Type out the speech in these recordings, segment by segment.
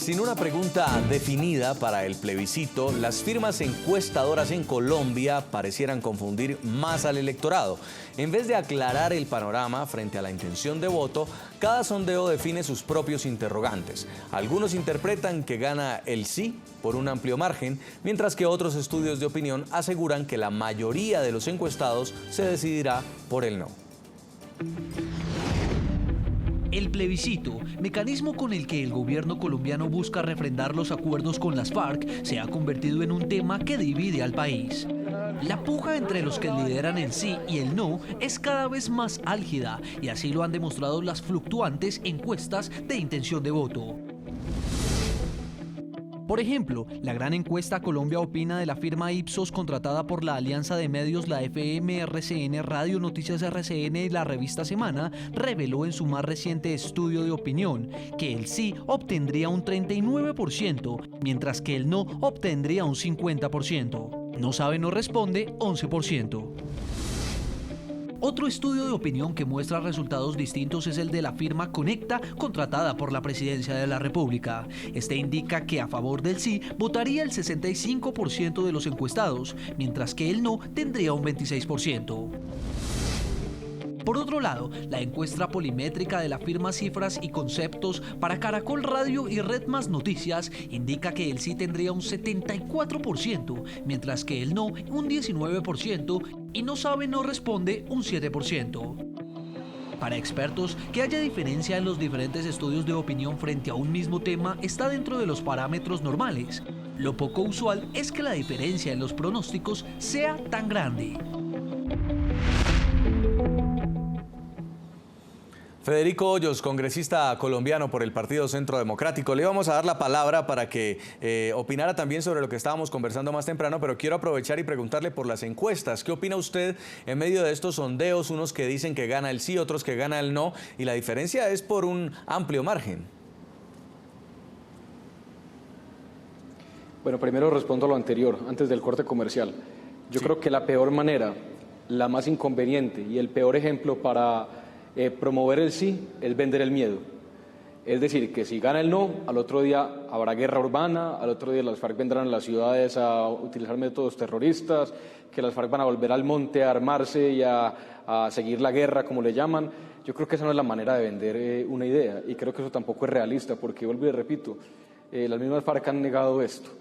Sin una pregunta definida para el plebiscito, las firmas encuestadoras en Colombia parecieran confundir más al electorado. En vez de aclarar el panorama frente a la intención de voto, cada sondeo define sus propios interrogantes. Algunos interpretan que gana el sí por un amplio margen, mientras que otros estudios de opinión aseguran que la mayoría de los encuestados se decidirá por el no. El plebiscito, mecanismo con el que el gobierno colombiano busca refrendar los acuerdos con las FARC, se ha convertido en un tema que divide al país. La puja entre los que lideran el sí y el no es cada vez más álgida, y así lo han demostrado las fluctuantes encuestas de intención de voto. Por ejemplo, la gran encuesta Colombia Opina de la firma Ipsos, contratada por la alianza de medios la FM, RCN, Radio Noticias RCN y la revista Semana, reveló en su más reciente estudio de opinión que el sí obtendría un 39%, mientras que el no obtendría un 50%. No sabe, no responde, 11%. Otro estudio de opinión que muestra resultados distintos es el de la firma Conecta, contratada por la Presidencia de la República. Este indica que a favor del sí votaría el 65% de los encuestados, mientras que el no tendría un 26%. Por otro lado, la encuesta polimétrica de la firma Cifras y Conceptos para Caracol Radio y Red Más Noticias indica que el sí tendría un 74%, mientras que el no un 19% y no sabe, no responde un 7%. Para expertos, que haya diferencia en los diferentes estudios de opinión frente a un mismo tema está dentro de los parámetros normales. Lo poco usual es que la diferencia en los pronósticos sea tan grande. Federico Hoyos, congresista colombiano por el Partido Centro Democrático. Le íbamos a dar la palabra para que opinara también sobre lo que estábamos conversando más temprano, pero quiero aprovechar y preguntarle por las encuestas. ¿Qué opina usted en medio de estos sondeos? Unos que dicen que gana el sí, otros que gana el no, y la diferencia es por un amplio margen. Bueno, primero respondo a lo anterior, antes del corte comercial. Yo creo que la peor manera, la más inconveniente y el peor ejemplo para promover el sí es vender el miedo. Es decir, que si gana el no, al otro día habrá guerra urbana, al otro día las FARC vendrán a las ciudades a utilizar métodos terroristas, que las FARC van a volver al monte a armarse y a seguir la guerra, como le llaman. Yo creo que esa no es la manera de vender una idea, y creo que eso tampoco es realista, porque, vuelvo y repito, las mismas FARC han negado esto.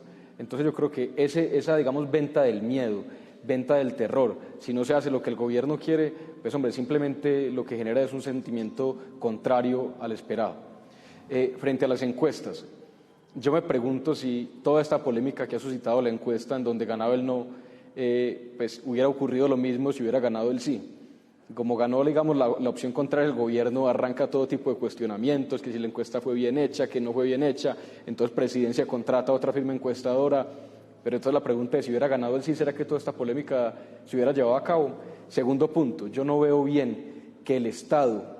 Entonces yo creo que esa, digamos, venta del miedo, venta del terror, si no se hace lo que el gobierno quiere, pues hombre, simplemente lo que genera es un sentimiento contrario al esperado. Frente a las encuestas, yo me pregunto si toda esta polémica que ha suscitado la encuesta en donde ganaba el no, pues hubiera ocurrido lo mismo si hubiera ganado el sí. Como ganó, digamos, la opción contraria del gobierno, arranca todo tipo de cuestionamientos, que si la encuesta fue bien hecha, que no fue bien hecha, entonces Presidencia contrata a otra firma encuestadora. Pero entonces la pregunta es, si hubiera ganado el sí, ¿será que toda esta polémica se hubiera llevado a cabo? Segundo punto, yo no veo bien que el Estado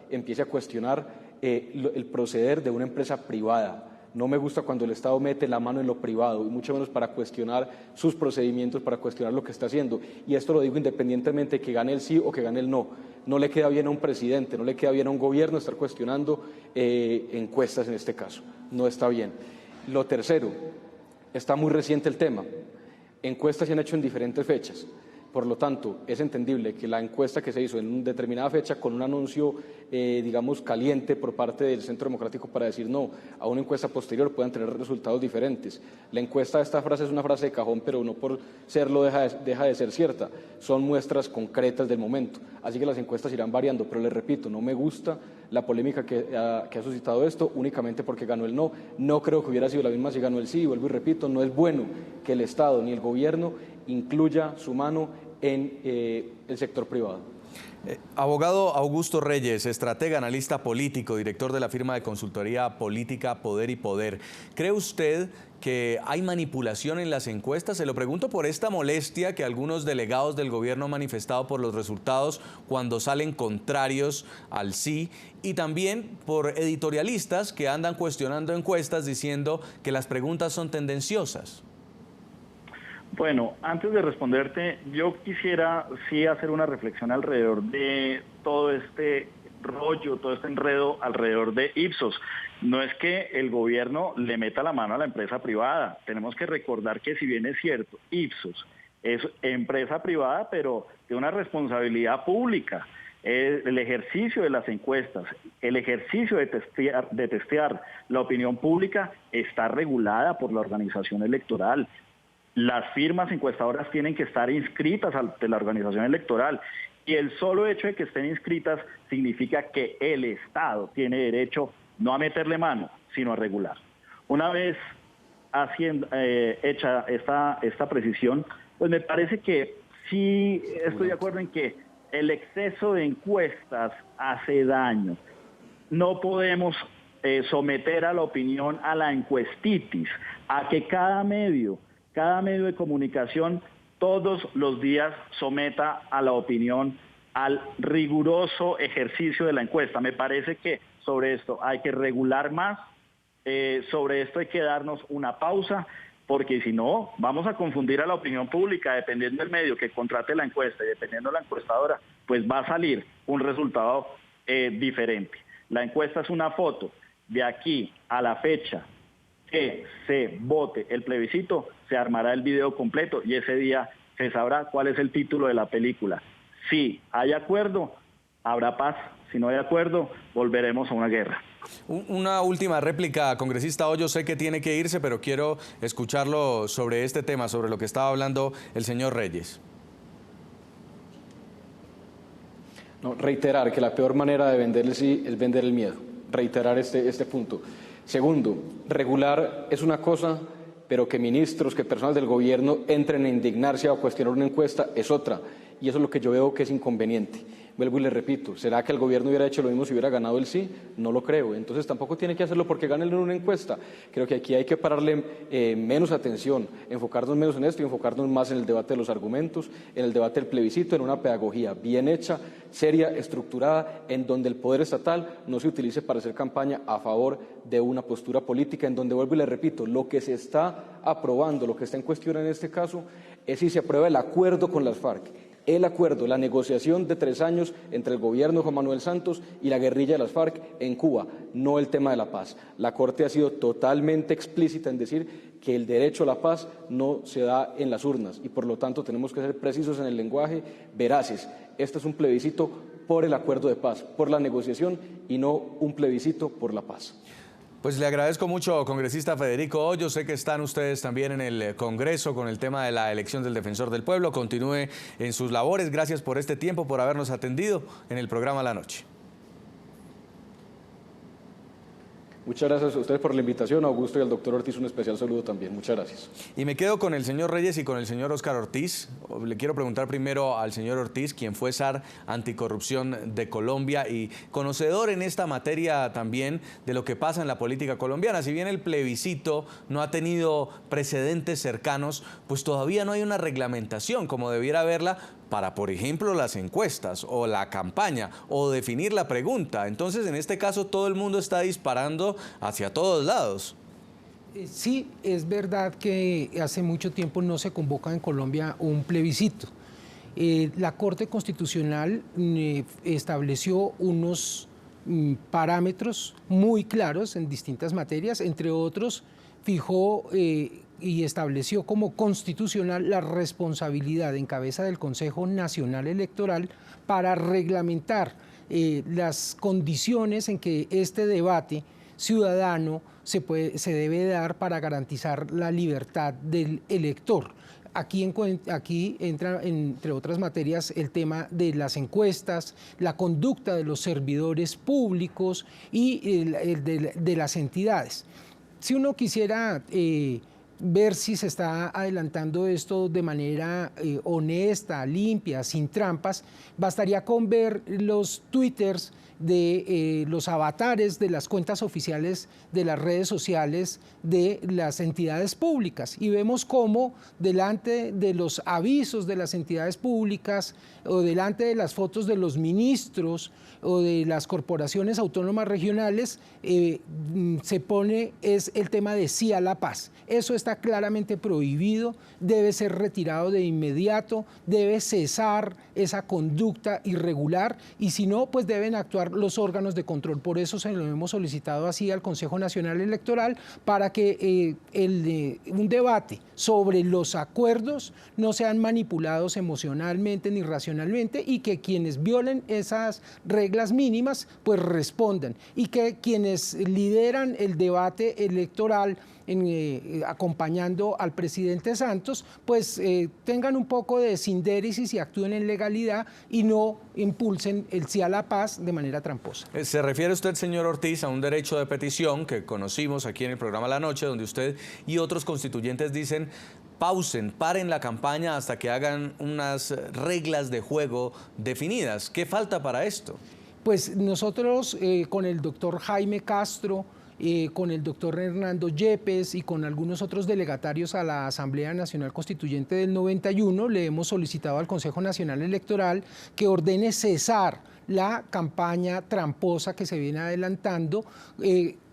empiece a cuestionar el proceder de una empresa privada. No me gusta cuando el Estado mete la mano en lo privado, y mucho menos para cuestionar sus procedimientos, para cuestionar lo que está haciendo. Y esto lo digo independientemente de que gane el sí o que gane el no. No le queda bien a un presidente, no le queda bien a un gobierno estar cuestionando encuestas en este caso. No está bien. Lo tercero, está muy reciente el tema. Encuestas se han hecho en diferentes fechas. Por lo tanto, es entendible que la encuesta que se hizo en una determinada fecha con un anuncio, digamos, caliente por parte del Centro Democrático para decir no a una encuesta posterior puedan tener resultados diferentes. La encuesta de esta frase es una frase de cajón, pero no por serlo deja de ser cierta. Son muestras concretas del momento. Así que las encuestas irán variando, pero les repito, no me gusta la polémica que ha suscitado esto únicamente porque ganó el no. No creo que hubiera sido la misma si ganó el sí. Vuelvo y repito, no es bueno que el Estado ni el gobierno incluya su mano en el sector privado. Abogado Augusto Reyes, estratega, analista político, director de la firma de consultoría política Poder y Poder. ¿Cree usted que hay manipulación en las encuestas? Se lo pregunto por esta molestia que algunos delegados del gobierno han manifestado por los resultados cuando salen contrarios al sí, y también por editorialistas que andan cuestionando encuestas diciendo que las preguntas son tendenciosas. Bueno, antes de responderte, yo quisiera sí hacer una reflexión alrededor de todo este rollo, todo este enredo alrededor de Ipsos. No es que el gobierno le meta la mano a la empresa privada. Tenemos que recordar que, si bien es cierto, Ipsos es empresa privada, pero de una responsabilidad pública. El ejercicio de las encuestas, el ejercicio de testear la opinión pública está regulada por la organización electoral. Las firmas encuestadoras tienen que estar inscritas ante la organización electoral, y el solo hecho de que estén inscritas significa que el Estado tiene derecho no a meterle mano, sino a regular. Una vez hecha esta precisión, pues me parece que sí estoy de acuerdo en que el exceso de encuestas hace daño. No podemos someter a la opinión a la encuestitis, a que cada medio de comunicación todos los días someta a la opinión al riguroso ejercicio de la encuesta. Me parece que sobre esto hay que regular más, sobre esto hay que darnos una pausa, porque si no, vamos a confundir a la opinión pública. Dependiendo del medio que contrate la encuesta y dependiendo de la encuestadora, pues va a salir un resultado diferente. La encuesta es una foto. De aquí a la fecha que se vote el plebiscito, se armará el video completo y ese día se sabrá cuál es el título de la película. Si hay acuerdo, habrá paz. Si no hay acuerdo, volveremos a una guerra. Una última réplica, congresista Hoyos. Sé que tiene que irse, pero quiero escucharlo sobre este tema, sobre lo que estaba hablando el señor Reyes. No, reiterar que la peor manera de vender el sí es vender el miedo. Reiterar este punto. Segundo, regular es una cosa, pero que ministros, que personas del gobierno entren a indignarse o a cuestionar una encuesta es otra. Y eso es lo que yo veo que es inconveniente. Vuelvo y le repito, ¿será que el gobierno hubiera hecho lo mismo si hubiera ganado el sí? No lo creo. Entonces tampoco tiene que hacerlo porque ganen en una encuesta. Creo que aquí hay que pararle menos atención, enfocarnos menos en esto y enfocarnos más en el debate de los argumentos, en el debate del plebiscito, en una pedagogía bien hecha, seria, estructurada, en donde el poder estatal no se utilice para hacer campaña a favor de una postura política, en donde, vuelvo y le repito, lo que se está aprobando, lo que está en cuestión en este caso, es si se aprueba el acuerdo con las FARC. El acuerdo, la negociación de 3 años entre el gobierno de Juan Manuel Santos y la guerrilla de las FARC en Cuba, no el tema de la paz. La Corte ha sido totalmente explícita en decir que el derecho a la paz no se da en las urnas y por lo tanto tenemos que ser precisos en el lenguaje, veraces. Este es un plebiscito por el acuerdo de paz, por la negociación y no un plebiscito por la paz. Pues le agradezco mucho, congresista Federico Hoyos. Sé que están ustedes también en el Congreso con el tema de la elección del Defensor del Pueblo. Continúe en sus labores. Gracias por este tiempo, por habernos atendido en el programa La Noche. Muchas gracias a ustedes por la invitación. A Augusto y al doctor Ortiz un especial saludo también. Muchas gracias. Y me quedo con el señor Reyes y con el señor Óscar Ortiz. Le quiero preguntar primero al señor Ortiz, quien fue zar anticorrupción de Colombia y conocedor en esta materia también de lo que pasa en la política colombiana. Si bien el plebiscito no ha tenido precedentes cercanos, pues todavía no hay una reglamentación como debiera haberla para, por ejemplo, las encuestas o la campaña o definir la pregunta. Entonces, en este caso, todo el mundo está disparando hacia todos lados. Sí, es verdad que hace mucho tiempo no se convoca en Colombia un plebiscito. La Corte Constitucional estableció unos parámetros muy claros en distintas materias, entre otros fijó y estableció como constitucional la responsabilidad en cabeza del Consejo Nacional Electoral para reglamentar las condiciones en que este debate ciudadano se debe dar para garantizar la libertad del elector. Aquí entra, entre otras materias, el tema de las encuestas, la conducta de los servidores públicos y de las entidades. Si uno quisiera ver si se está adelantando esto de manera honesta, limpia, sin trampas, bastaría con ver los twitters de los avatares de las cuentas oficiales de las redes sociales de las entidades públicas y vemos cómo delante de los avisos de las entidades públicas o delante de las fotos de los ministros o de las corporaciones autónomas regionales se pone es el tema de sí a la paz. Eso está está claramente prohibido, debe ser retirado de inmediato, debe cesar esa conducta irregular y si no, pues deben actuar los órganos de control. Por eso se lo hemos solicitado así al Consejo Nacional Electoral para que un debate sobre los acuerdos no sean manipulados emocionalmente ni racionalmente y que quienes violen esas reglas mínimas pues respondan y que quienes lideran el debate electoral acompañando al presidente Santos, pues tengan un poco de sindéresis y actúen en legalidad y no impulsen el sí a la paz de manera tramposa. ¿Se refiere usted, señor Ortiz, a un derecho de petición que conocimos aquí en el programa La Noche, donde usted y otros constituyentes dicen pausen, paren la campaña hasta que hagan unas reglas de juego definidas? ¿Qué falta para esto? Pues nosotros con el doctor Jaime Castro, con el doctor Hernando Yepes y con algunos otros delegatarios a la Asamblea Nacional Constituyente del 91, le hemos solicitado al Consejo Nacional Electoral que ordene cesar la campaña tramposa que se viene adelantando,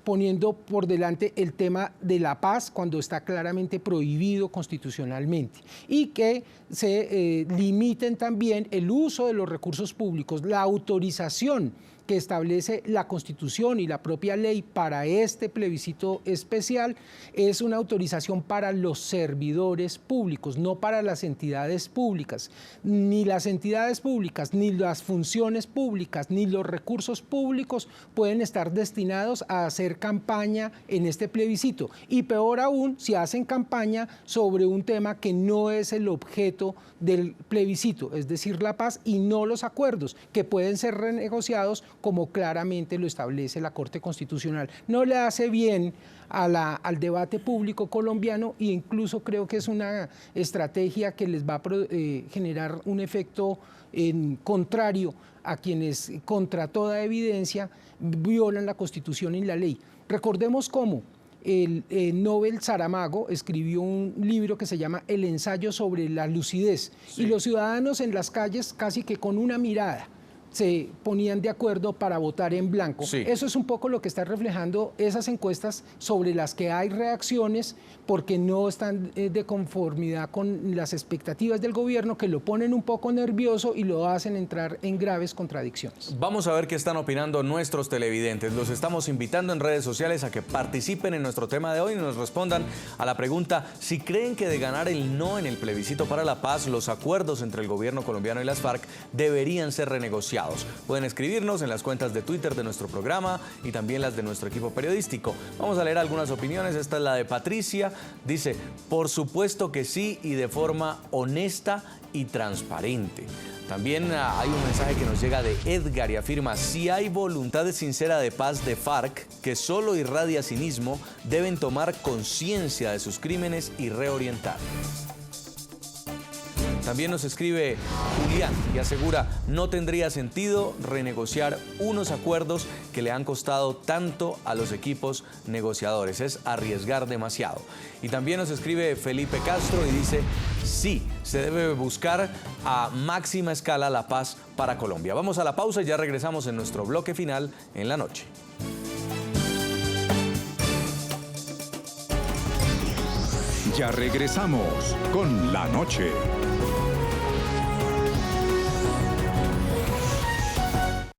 poniendo por delante el tema de la paz cuando está claramente prohibido constitucionalmente y que se limiten también el uso de los recursos públicos, la autorización que establece la Constitución y la propia ley para este plebiscito especial es una autorización para los servidores públicos, no para las entidades públicas. Ni las entidades públicas, ni las funciones públicas, ni los recursos públicos pueden estar destinados a hacer campaña en este plebiscito. Y peor aún, si hacen campaña sobre un tema que no es el objeto del plebiscito, es decir, la paz y no los acuerdos, que pueden ser renegociados como claramente lo establece la Corte Constitucional. No le hace bien al debate público colombiano e incluso creo que es una estrategia que les va a generar un efecto contrario a quienes, contra toda evidencia, violan la Constitución y la ley. Recordemos cómo el Nobel Saramago escribió un libro que se llama El ensayo sobre la lucidez, y los ciudadanos en las calles casi que con una mirada se ponían de acuerdo para votar en blanco. Sí. Eso es un poco lo que está reflejando esas encuestas sobre las que hay reacciones porque no están de conformidad con las expectativas del gobierno, que lo ponen un poco nervioso y lo hacen entrar en graves contradicciones. Vamos a ver qué están opinando nuestros televidentes. Los estamos invitando en redes sociales a que participen en nuestro tema de hoy y nos respondan a la pregunta si creen que de ganar el no en el plebiscito para la paz, los acuerdos entre el gobierno colombiano y las FARC deberían ser renegociados. Pueden escribirnos en las cuentas de Twitter de nuestro programa y también las de nuestro equipo periodístico. Vamos a leer algunas opiniones. Esta es la de Patricia. Dice, por supuesto que sí y de forma honesta y transparente. También hay un mensaje que nos llega de Edgar y afirma, si hay voluntad sincera de paz de FARC, que solo irradia cinismo, deben tomar conciencia de sus crímenes y reorientar. También nos escribe Julián y asegura, no tendría sentido renegociar unos acuerdos que le han costado tanto a los equipos negociadores. Es arriesgar demasiado. Y también nos escribe Felipe Castro y dice, sí, se debe buscar a máxima escala la paz para Colombia. Vamos a la pausa y ya regresamos en nuestro bloque final en la noche. Ya regresamos con La Noche.